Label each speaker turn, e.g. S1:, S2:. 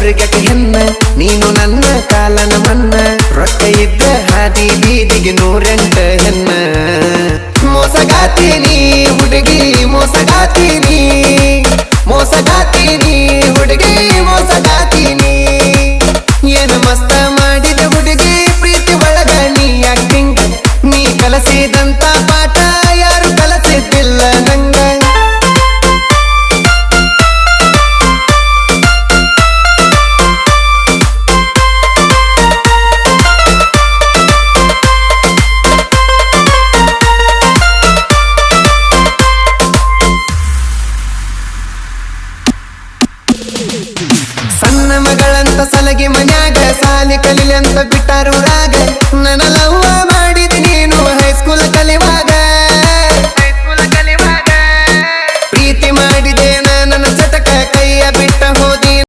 S1: ಸ್ವರ್ಗಕ್ಕೆ ಹೆನ್ನ ನೀನು ನನ್ನ ಕಾಲನ ಮನ್ನ ರೊಕ್ಕ ಇದ್ದ ಹಾದಿ ಬೀದಿಗೆ 108 ಹೆನ್ನ ಮೋಸಗಾತೀನಿ ಹುಡುಗಿ ಮೋಸಗಾತೀನಿ ಮೋಸಗಾತೀನಿ ಹುಡುಗಿ ಮೋಸಗಾತೀನಿ ಏನು ಮಸ್ತ ಮಾಡಿದ ಹುಡುಗಿ ಪ್ರೀತಿ ಒಳಗ ನೀ ಆಕ್ಟಿಂಗ್ ನೀ ಕಲಸಿದಂತ ಪಾಠ ಯಾರು ಕಲಸಿದ್ದಿಲ್ಲ ನಂಗ ಸಣ್ಣ ಮಗಳಂತ ಸಲಗಿ ಮನ್ಯಾಗ ಸಾಲಿ ಕಲಿಲಿ ಅಂತ ಬಿಟ್ಟಾರು ರಾಗ ನನ್ನ ಲವ್ವ ಮಾಡಿದ ನೀನು ಹೈಸ್ಕೂಲ್ ಕಲಿವಾಗ